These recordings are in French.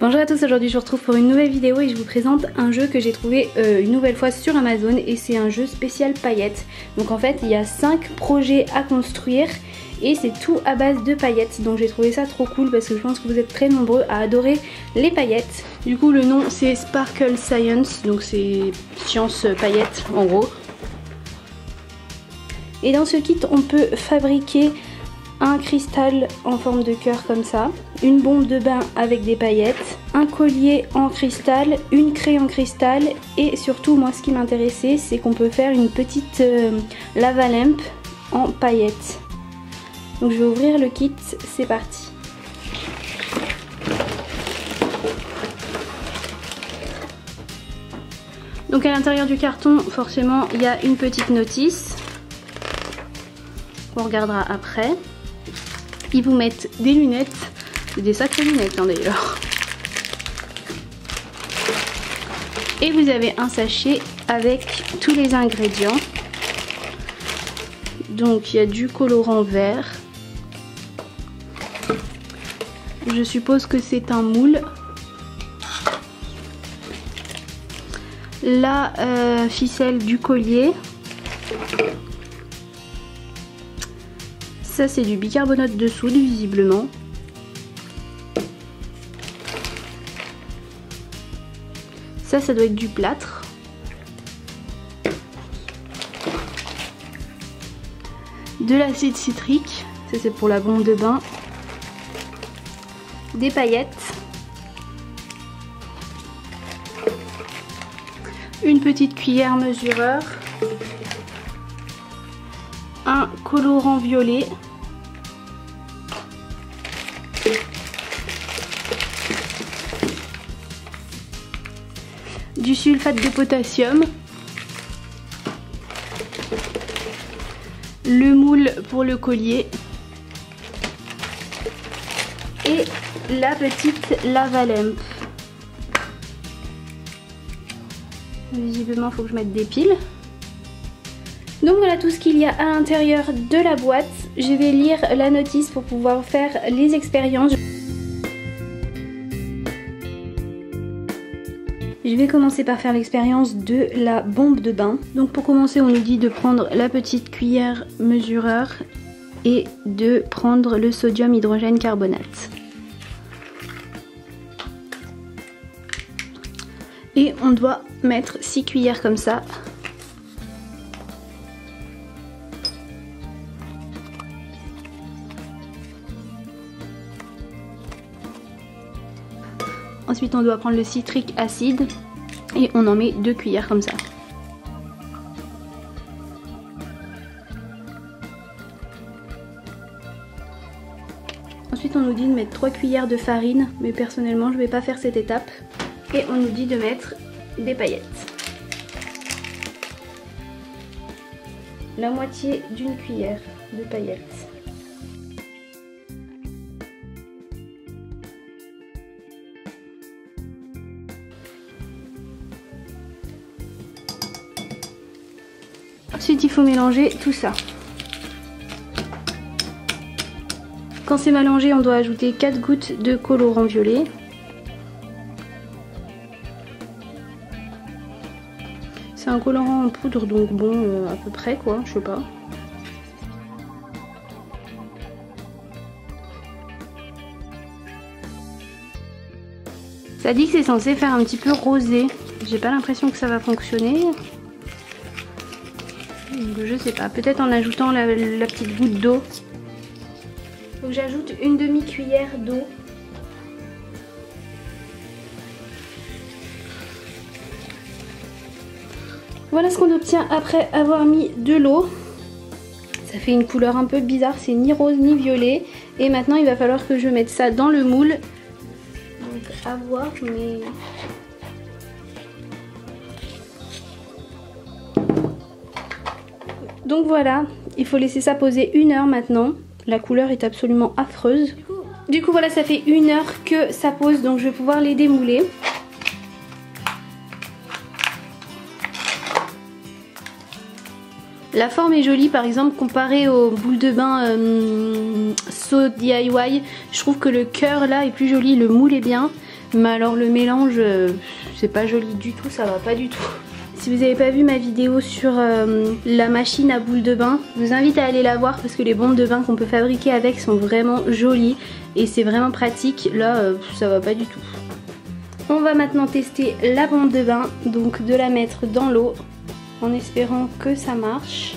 Bonjour à tous, aujourd'hui je vous retrouve pour une nouvelle vidéo et je vous présente un jeu que j'ai trouvé une nouvelle fois sur Amazon et c'est un jeu spécial paillettes. Donc en fait il y a 5 projets à construire et c'est tout à base de paillettes. Donc j'ai trouvé ça trop cool parce que je pense que vous êtes très nombreux à adorer les paillettes. Du coup le nom c'est Sparkle Science, donc c'est science paillettes en gros. Et dans ce kit on peut fabriquer un cristal en forme de cœur comme ça, une bombe de bain avec des paillettes, un collier en cristal, une craie en cristal et surtout moi ce qui m'intéressait c'est qu'on peut faire une petite lava lamp en paillettes. Donc je vais ouvrir le kit, c'est parti. Donc à l'intérieur du carton forcément il y a une petite notice qu'on regardera après. Ils vous mettent des lunettes, des sacrées lunettes hein, d'ailleurs. Et vous avez un sachet avec tous les ingrédients. Donc il y a du colorant vert. Je suppose que c'est un moule. La ficelle du collier. Ça c'est du bicarbonate de soude visiblement. Ça doit être du plâtre. De l'acide citrique, ça c'est pour la bombe de bain. Des paillettes. Une petite cuillère mesureur. Un colorant violet. Du sulfate de potassium. Le moule pour le collier. Et la petite lava lamp. Visiblement il faut que je mette des piles. Donc voilà tout ce qu'il y a à l'intérieur de la boîte. Je vais lire la notice pour pouvoir faire les expériences. Je vais commencer par faire l'expérience de la bombe de bain. Donc pour commencer on nous dit de prendre la petite cuillère mesureur et de prendre le sodium hydrogène carbonate. Et on doit mettre 6 cuillères comme ça. Ensuite on doit prendre le citrique acide et on en met 2 cuillères comme ça. Ensuite on nous dit de mettre 3 cuillères de farine, mais personnellement je ne vais pas faire cette étape. Et on nous dit de mettre des paillettes. La moitié d'une cuillère de paillettes. Ensuite il faut mélanger tout ça. Quand c'est mélangé on doit ajouter 4 gouttes de colorant violet. C'est un colorant en poudre donc bon à peu près quoi, je sais pas. Ça dit que c'est censé faire un petit peu rosé. J'ai pas l'impression que ça va fonctionner. Je sais pas, peut-être en ajoutant la petite goutte d'eau. Donc j'ajoute une demi-cuillère d'eau. Voilà ce qu'on obtient après avoir mis de l'eau. Ça fait une couleur un peu bizarre, c'est ni rose ni violet. Et maintenant il va falloir que je mette ça dans le moule. Donc à voir mais... Donc voilà, il faut laisser ça poser 1 heure maintenant. La couleur est absolument affreuse. Du coup voilà, ça fait 1 heure que ça pose, donc je vais pouvoir les démouler. La forme est jolie, par exemple comparée aux boules de bain So DIY, je trouve que le cœur là est plus joli, le moule est bien. Mais alors le mélange, c'est pas joli du tout, ça va pas du tout. Si vous n'avez pas vu ma vidéo sur la machine à boules de bain, je vous invite à aller la voir parce que les bombes de bain qu'on peut fabriquer avec sont vraiment jolies et c'est vraiment pratique. Là, ça va pas du tout. On va maintenant tester la bombe de bain, donc de la mettre dans l'eau en espérant que ça marche.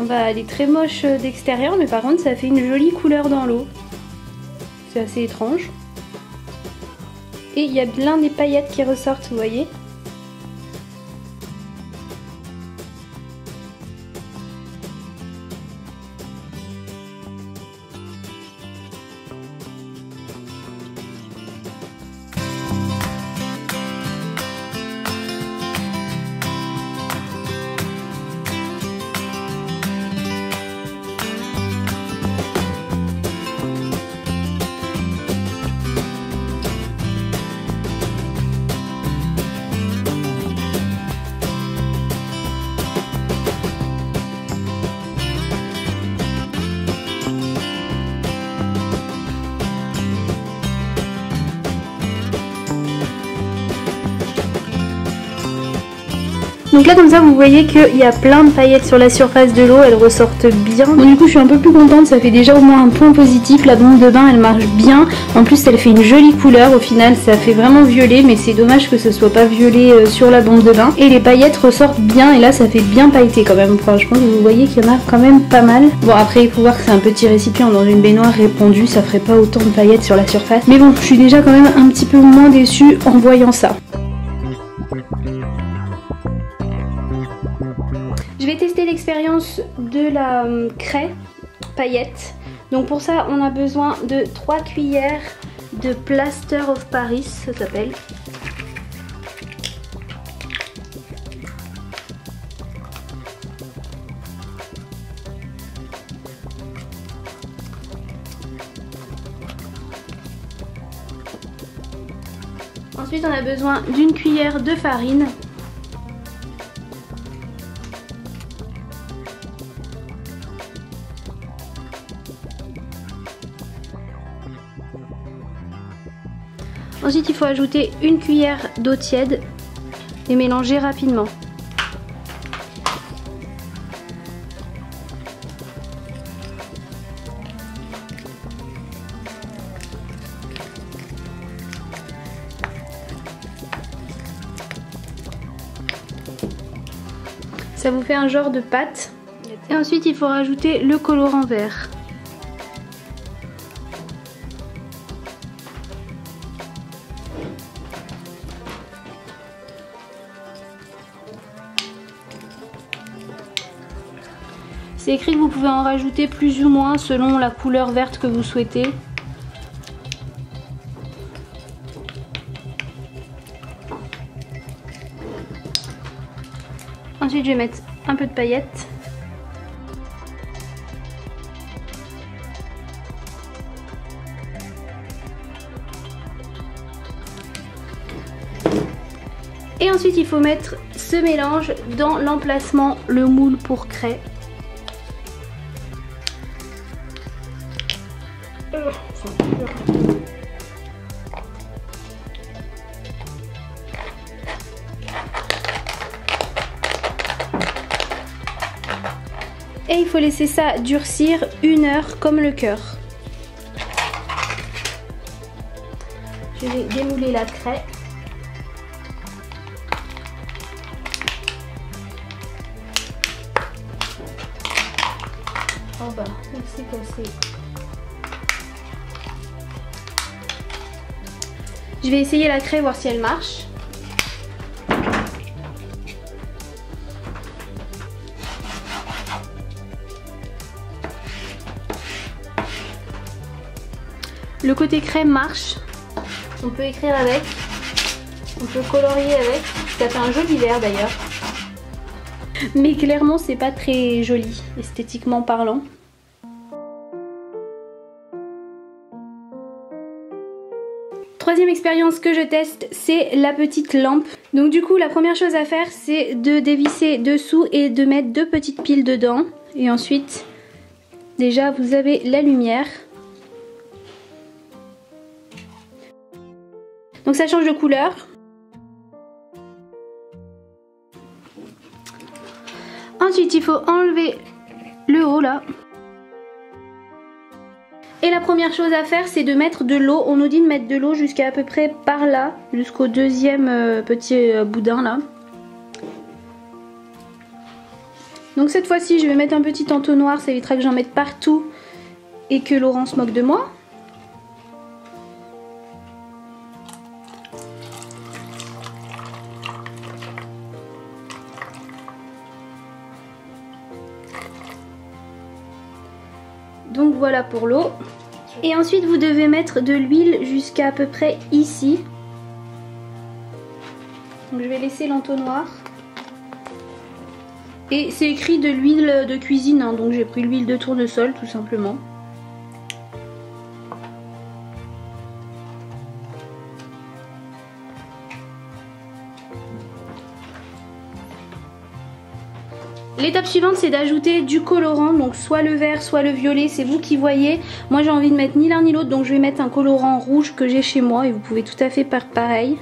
Bah, elle est très moche d'extérieur, mais par contre ça fait une jolie couleur dans l'eau. C'est assez étrange. Et il y a plein des paillettes qui ressortent, vous voyez. Donc là comme ça vous voyez qu'il y a plein de paillettes sur la surface de l'eau, elles ressortent bien. Bon, du coup je suis un peu plus contente, ça fait déjà au moins un point positif. La bombe de bain elle marche bien, en plus elle fait une jolie couleur, au final ça fait vraiment violet, mais c'est dommage que ce soit pas violet sur la bombe de bain. Et les paillettes ressortent bien et là ça fait bien pailleté quand même, franchement vous voyez qu'il y en a quand même pas mal. Bon après il faut voir que c'est un petit récipient dans une baignoire répandue, ça ferait pas autant de paillettes sur la surface. Mais bon je suis déjà quand même un petit peu moins déçue en voyant ça. Je vais tester l'expérience de la craie paillettes. Donc pour ça on a besoin de 3 cuillères de Plaster of Paris, ça s'appelle. Ensuite on a besoin d'une cuillère de farine. Ensuite il faut ajouter une cuillère d'eau tiède et mélanger rapidement. Ça vous fait un genre de pâte. Et ensuite il faut rajouter le colorant vert. C'est écrit que vous pouvez en rajouter plus ou moins selon la couleur verte que vous souhaitez. Ensuite je vais mettre un peu de paillettes. Et ensuite il faut mettre ce mélange dans l'emplacement, le moule pour craie. Et il faut laisser ça durcir 1 heure comme le cœur. Je vais démouler la craie. Oh bah, c'est cassé. Je vais essayer la craie, voir si elle marche. Le côté craie marche. On peut écrire avec. On peut colorier avec. Ça fait un joli vert d'ailleurs. Mais clairement c'est pas très joli, esthétiquement parlant. Troisième expérience que je teste, c'est la petite lampe. Donc du coup la première chose à faire c'est de dévisser dessous et de mettre 2 petites piles dedans. Et ensuite, déjà vous avez la lumière. Donc ça change de couleur. Ensuite, il faut enlever le haut là. Et la première chose à faire, c'est de mettre de l'eau. On nous dit de mettre de l'eau jusqu'à peu près par là, jusqu'au deuxième petit boudin là. Donc cette fois-ci, je vais mettre un petit entonnoir, ça évitera que j'en mette partout et que Laurent se moque de moi. Donc voilà pour l'eau. Et ensuite vous devez mettre de l'huile jusqu'à peu près ici. Donc je vais laisser l'entonnoir. Et c'est écrit de l'huile de cuisine, hein, donc j'ai pris l'huile de tournesol tout simplement. L'étape suivante, c'est d'ajouter du colorant, donc soit le vert, soit le violet, c'est vous qui voyez. Moi j'ai envie de mettre ni l'un ni l'autre, donc je vais mettre un colorant rouge que j'ai chez moi et vous pouvez tout à fait faire pareil.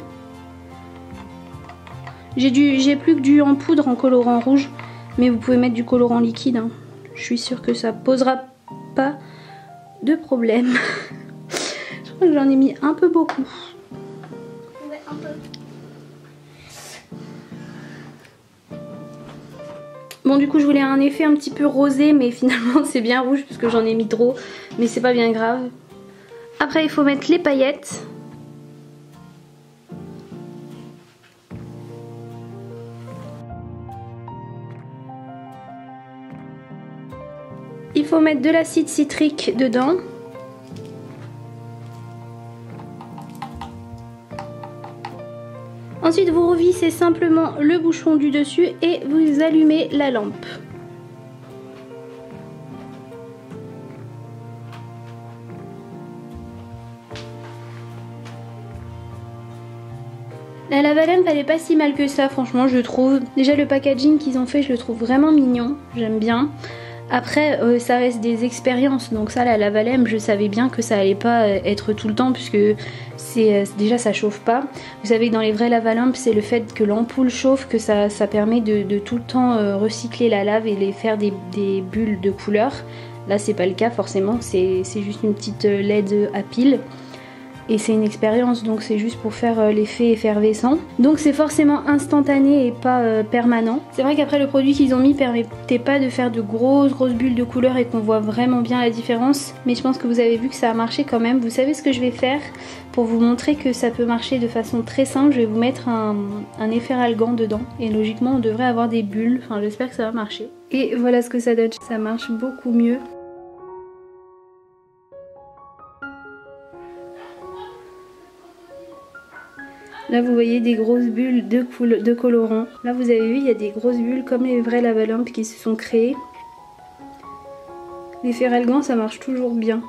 J'ai plus que du en poudre en colorant rouge, mais vous pouvez mettre du colorant liquide, hein. Je suis sûre que ça posera pas de problème. Je crois que j'en ai mis un peu beaucoup. Ouais, un peu. Bon, du coup je voulais un effet un petit peu rosé, mais finalement c'est bien rouge parce que j'en ai mis trop, mais c'est pas bien grave. Après il faut mettre les paillettes. Il faut mettre de l'acide citrique dedans. Ensuite vous revissez simplement le bouchon du dessus et vous allumez la lampe. La lava-lampe elle est pas si mal que ça, franchement je trouve. Déjà le packaging qu'ils ont fait je le trouve vraiment mignon, j'aime bien. Après ça reste des expériences, donc ça la lava-lampe je savais bien que ça allait pas être tout le temps puisque déjà ça chauffe pas. Vous savez que dans les vraies lava-lampes c'est le fait que l'ampoule chauffe que ça permet de tout le temps recycler la lave et les faire des bulles de couleur. Là c'est pas le cas forcément, c'est juste une petite LED à pile. Et c'est une expérience, donc c'est juste pour faire l'effet effervescent. Donc c'est forcément instantané et pas permanent. C'est vrai qu'après le produit qu'ils ont mis permettait pas de faire de grosses bulles de couleur et qu'on voit vraiment bien la différence. Mais je pense que vous avez vu que ça a marché quand même. Vous savez ce que je vais faire pour vous montrer que ça peut marcher de façon très simple. Je vais vous mettre un efferalgan dedans. Et logiquement on devrait avoir des bulles. Enfin j'espère que ça va marcher. Et voilà ce que ça donne. Ça marche beaucoup mieux. Là vous voyez des grosses bulles de colorant. Là vous avez vu il y a des grosses bulles comme les vraies lava-lampes qui se sont créées. Les ferralgans ça marche toujours bien.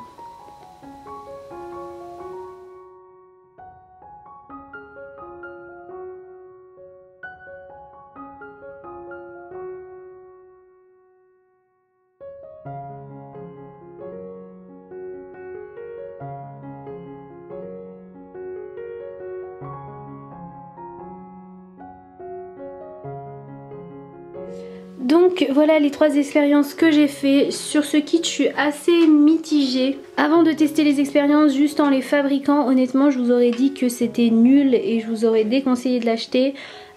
Donc voilà les 3 expériences que j'ai fait. Sur ce kit je suis assez mitigée. Avant de tester les expériences juste en les fabriquant, honnêtement je vous aurais dit que c'était nul et je vous aurais déconseillé de l'acheter.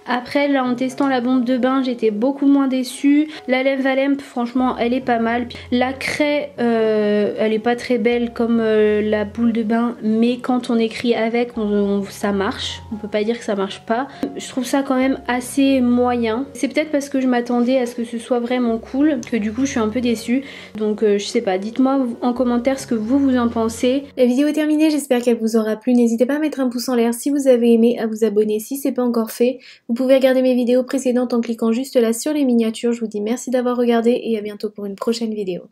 Après là en testant la bombe de bain j'étais beaucoup moins déçue. La lava-lampe franchement elle est pas mal. La craie elle est pas très belle comme la boule de bain, mais quand on écrit avec ça marche. On peut pas dire que ça marche pas. Je trouve ça quand même assez moyen. C'est peut-être parce que je m'attendais à ce que ce soit vraiment cool que du coup je suis un peu déçue. Donc je sais pas, dites-moi en commentaire ce que vous en pensez. La vidéo est terminée, j'espère qu'elle vous aura plu. N'hésitez pas à mettre un pouce en l'air si vous avez aimé, à vous abonner si c'est pas encore fait. Vous pouvez regarder mes vidéos précédentes en cliquant juste là sur les miniatures. Je vous dis merci d'avoir regardé et à bientôt pour une prochaine vidéo.